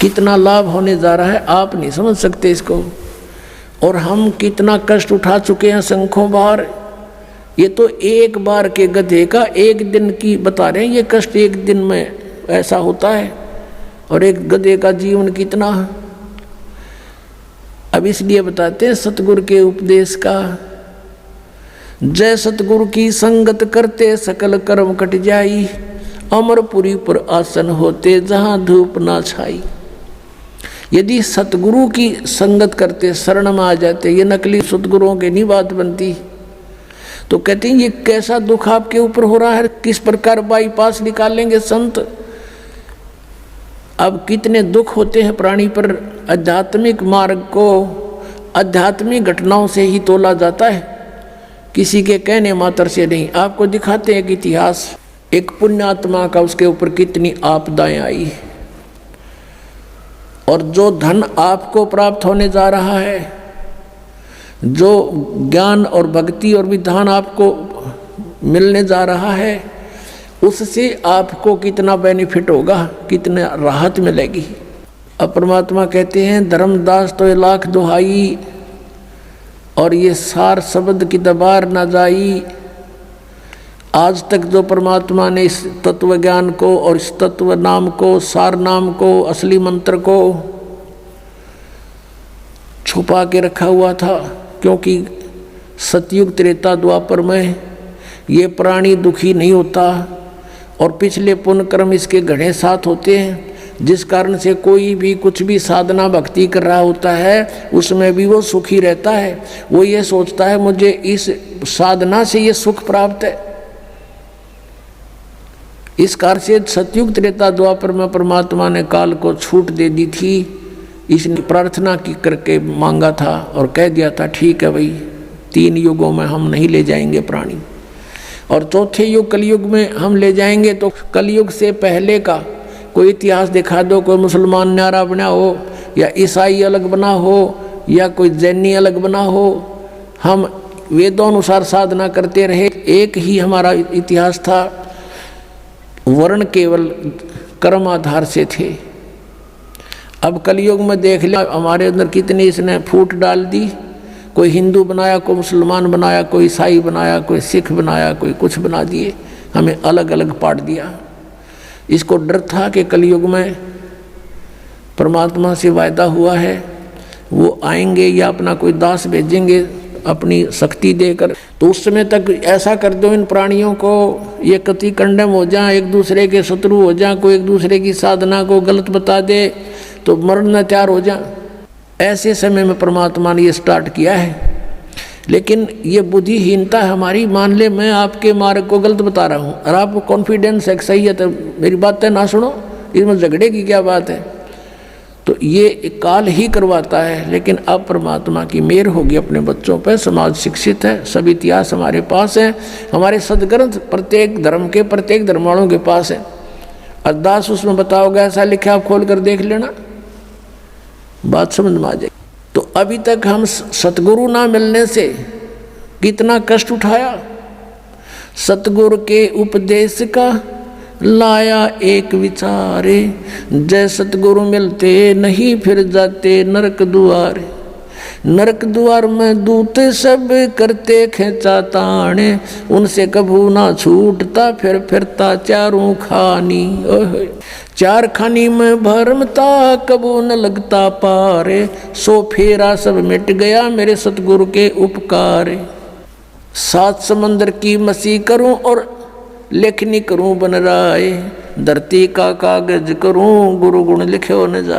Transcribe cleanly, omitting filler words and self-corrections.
कितना लाभ होने जा रहा है आप नहीं समझ सकते इसको। और हम कितना कष्ट उठा चुके हैं संख्यों बार। ये तो एक बार के गधे का एक दिन की बता रहे हैं, ये कष्ट एक दिन में ऐसा होता है, और एक गधे का जीवन कितना है। अब इसलिए बताते हैं सतगुरु के उपदेश का, जय सतगुरु की संगत करते सकल कर्म कट जाई, अमरपुरी पर आसन होते जहां धूप ना छाई। यदि सतगुरु की संगत करते, शरण में आ जाते, ये नकली सतगुरुओं की नहीं बात बनती, तो कहते हैं ये कैसा दुख आपके ऊपर हो रहा है, किस प्रकार बाईपास निकालेंगे संत। अब कितने दुख होते हैं प्राणी पर। आध्यात्मिक मार्ग को आध्यात्मिक घटनाओं से ही तोला जाता है, किसी के कहने मात्र से नहीं। आपको दिखाते हैं कि इतिहास, एक पुण्यात्मा का उसके ऊपर कितनी आपदाएं आई, और जो धन आपको प्राप्त होने जा रहा है, जो ज्ञान और भक्ति और विधान आपको मिलने जा रहा है, उससे आपको कितना बेनिफिट होगा, कितना राहत मिलेगी। अब परमात्मा कहते हैं धर्मदास तो ये लाख दुहाई, और ये सार शब्द की दबार न जाई। आज तक जो परमात्मा ने इस तत्व ज्ञान को और इस तत्व नाम को, सार नाम को, असली मंत्र को छुपा के रखा हुआ था, क्योंकि सतयुग त्रेता द्वापर में ये प्राणी दुखी नहीं होता, और पिछले पुण्य कर्म इसके घड़े साथ होते हैं, जिस कारण से कोई भी कुछ भी साधना भक्ति कर रहा होता है उसमें भी वो सुखी रहता है। वो ये सोचता है मुझे इस साधना से ये सुख प्राप्त है। इस कार्य से सतयुग त्रेता द्वापर में परमात्मा ने काल को छूट दे दी थी। इसने प्रार्थना की करके मांगा था और कह दिया था ठीक है भाई, 3 युगों में हम नहीं ले जाएंगे प्राणी, और चौथे युग कलयुग में हम ले जाएंगे। तो कलयुग से पहले का कोई इतिहास दिखा दो, कोई मुसलमान न्यारा बना हो, या ईसाई अलग बना हो, या कोई जैनी अलग बना हो। हम वेदों अनुसार साधना करते रहे, एक ही हमारा इतिहास था। वर्ण केवल कर्म आधार से थे। अब कलयुग में देख लिया हमारे अंदर कितनी इसने फूट डाल दी। कोई हिंदू बनाया, कोई मुसलमान बनाया, कोई ईसाई बनाया, कोई सिख बनाया, कोई कुछ बना दिए, हमें अलग अलग पाट दिया। इसको डर था कि कलयुग में परमात्मा से वायदा हुआ है वो आएंगे या अपना कोई दास भेजेंगे अपनी शक्ति देकर, तो उस समय तक ऐसा कर दो इन प्राणियों को ये कति कंडम हो जाए, एक दूसरे के शत्रु हो जाए, कोई एक दूसरे की साधना को गलत बता दे तो मरना तैयार हो जाए। ऐसे समय में परमात्मा ने ये स्टार्ट किया है। लेकिन ये बुद्धिहीनता हमारी, मान ले मैं आपके मार्ग को गलत बता रहा हूँ और आपको कॉन्फिडेंस है सही है, तो मेरी बातें ना सुनो, इसमें झगड़े की क्या बात है। तो ये काल ही करवाता है। लेकिन अब परमात्मा की मेहर होगी अपने बच्चों पर, समाज शिक्षित है, सब इतिहास हमारे पास है, हमारे सदग्रंथ प्रत्येक धर्म के प्रत्येक धर्म वालों के पास है। अरदास उसमें बताओगे ऐसा लिखा, आप खोल कर देख लेना, बात समझ में आ जाएगी। तो अभी तक हम सतगुरु ना मिलने से कितना कष्ट उठाया। सतगुरु के उपदेश का लाया एक विचारे, जय सतगुरु मिलते नहीं फिर जाते नरक दुआरे। नरक द्वार में दूत सब करते खेचा ताने, उनसे कभू ना छूटता फिर फिरता चारों खानी। ओहे चार खानी में भरमता कबू न लगता पारे, सो फेरा सब मिट गया मेरे सतगुरु के उपकार। 7 समंदर की मसी करूं और लेखनी करूं बन राय, धरती का कागज करूं गुरु गुण लिखे न जाए।